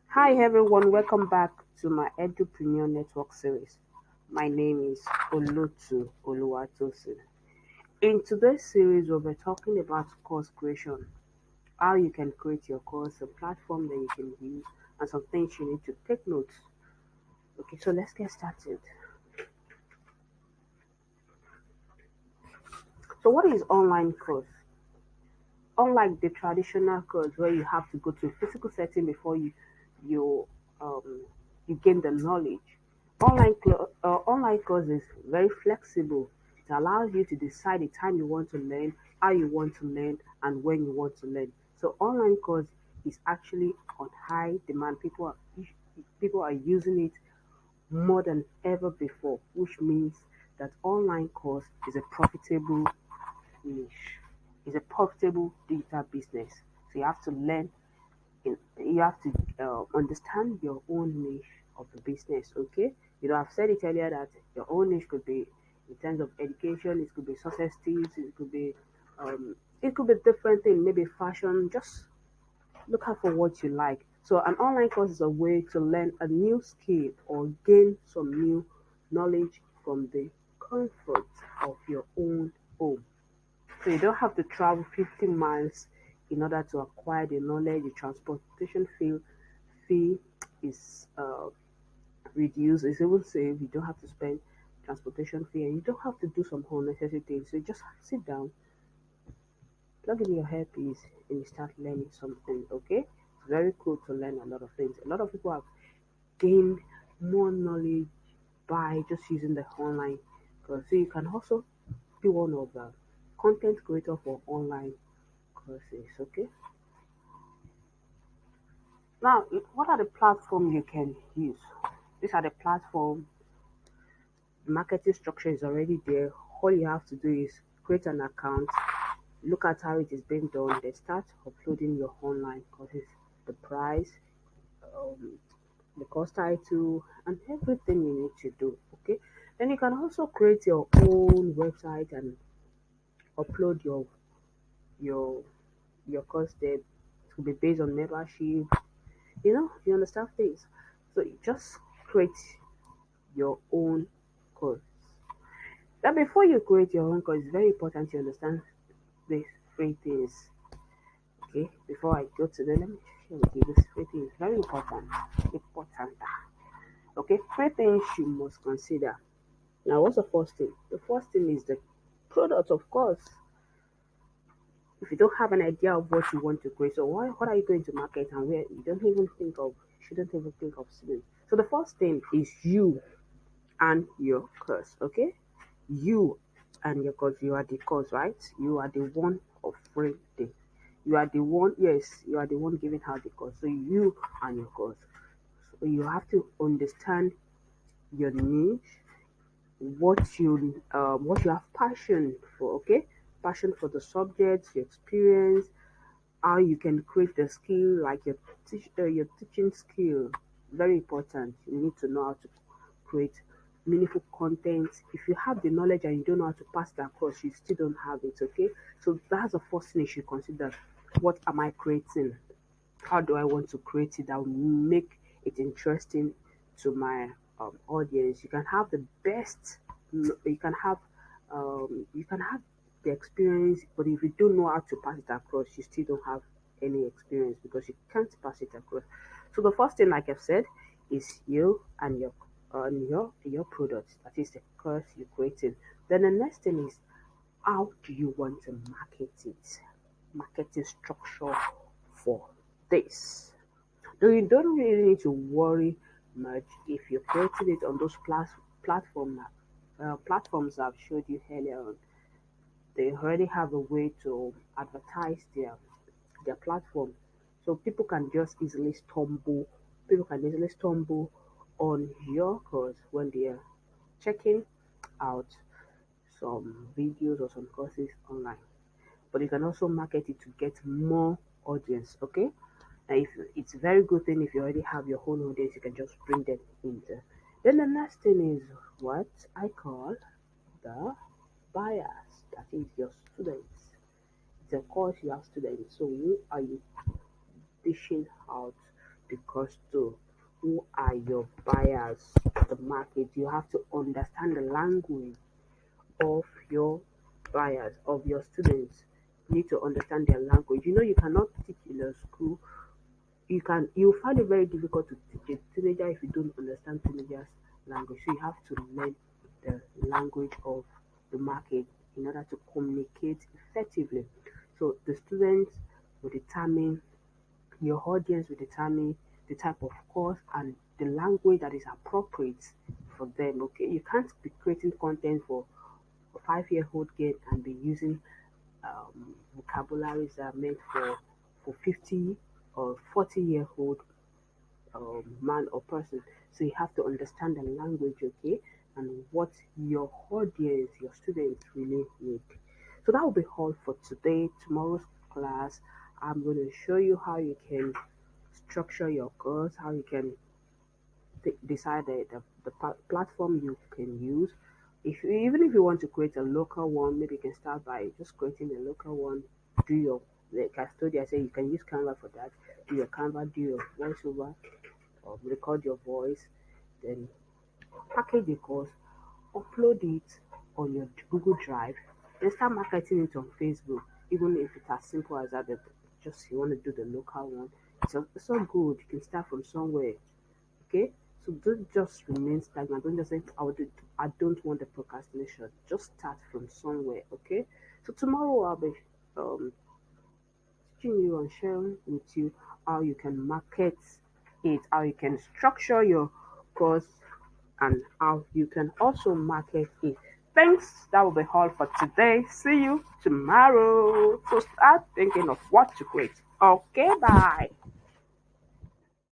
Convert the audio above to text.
Hi everyone, welcome back to my Edupreneur Network series. My name is Olutu Oluwatosin. In today's series, we'll be talking about course creation, how you can create your course, a platform that you can use, and some things you need to take notes. Okay, so let's get started. So, what is online course? Unlike the traditional course where you have to go to a physical setting before you um, you gain the knowledge, online course is very flexible. It allows you to decide the time you want to learn, how you want to learn, and when you want to learn. So online course is actually on high demand. People are using it more than ever before, which means that online course is a profitable niche. It's a profitable digital business. So you have to learn, you have to understand your own niche of the business. Okay, I've said it earlier that your own niche could be in terms of education, it could be success tips, it could be different thing, maybe fashion. Just look out for what you like. So an online course is a way to learn a new skill or gain some new knowledge from the comfort of your own home. So you don't have to travel 50 miles in order to acquire the knowledge. The transportation fee is reduced. It's even saved. You don't have to spend transportation fee, and you don't have to do some unnecessary things. So you just sit down, plug in your earpiece, and you start learning something. Okay, it's very cool to learn a lot of things. A lot of people have gained more knowledge by just using the online course. So you can also be one of the content creator for online courses. Okay. Now, what are the platforms you can use? These are the platform. The marketing structure is already there. All you have to do is create an account, look at how it is being done, then start uploading your online courses, the price, um, the course title, and everything you need to do. Okay. Then you can also create your own website and upload your your course there. It will be based on membership. You understand things. So you just create your own course. Now, before you create your own course, it's very important to understand these three things. Okay, before I go to them, let me share with you these three things. Very important. Important. Okay, three things you must consider. Now, what's the first thing? The first thing is the product, of course. If you don't have an idea of what you want to create, so what are you going to market and where you don't even think of, shouldn't even think of selling. So the first thing is you and your cause. Okay, you and your cause. You are the cause, right? You are the one offering the, you are the one, yes, you are the one giving out the cause. So you and your cause. So you have to understand your niche, what you have passion for. Okay, passion for the subject, your experience, how you can create the skill, like your teaching skill. Very important. You need to know how to create meaningful content. If you have the knowledge and you don't know how to pass it across, you still don't have it. Okay, so that's the first thing you should consider. What am I creating? How do I want to create it that will make it interesting to my audience? You can have the best, you can have the experience, but if you don't know how to pass it across, you still don't have any experience because you can't pass it across. So the first thing, like I've said, is you and your product. That is the course you're creating. Then the next thing is, how do you want to market it? Marketing structure for this. So you don't really need to worry much if you're creating it on those platforms I've showed you earlier on. They already have a way to advertise their platform, so people can easily stumble on your course when they are checking out some videos or some courses online. But you can also market it to get more audience. Okay, and if it's a very good thing if you already have your own audience, you can just bring them in there. Then the next thing is what I call the buyers. That is your students. It's of course you have students. So who are you dishing out the course to who are your buyers, the market. You have to understand the language of your buyers, of your students. You need to understand their language. You know, you cannot teach in a school. You find it very difficult to teach a teenager if you don't understand teenagers' language. So you have to learn the language of the market in order to communicate effectively. So the students will determine, your audience will determine the type of course and the language that is appropriate for them. Okay, you can't be creating content for a 5-year-old kid and be using vocabularies that are meant for 50 or 40-year-old man or person. So you have to understand the language, okay, and what your audience, your students really need. So that will be all for today. Tomorrow's class, I'm going to show you how you can structure your course, how you can decide the platform you can use. Even if you want to create a local one, maybe you can start by just creating a local one. Do your, like I told you, I say you can use Canva for that. Do your Canva, do your voiceover, record your voice, then package the course, upload it on your Google Drive, then start marketing it on Facebook. Even if it's as simple as that, just you want to do the local one, it's all good. You can start from somewhere. Okay, so don't just remain stagnant. Don't just say I don't want the procrastination. Just start from somewhere. Okay, so tomorrow I'll be um teaching you and sharing with you how you can market it, how you can structure your course, and how you can also market it. Thanks. That will be all for today. See you tomorrow. So start thinking of what to create. Okay, bye.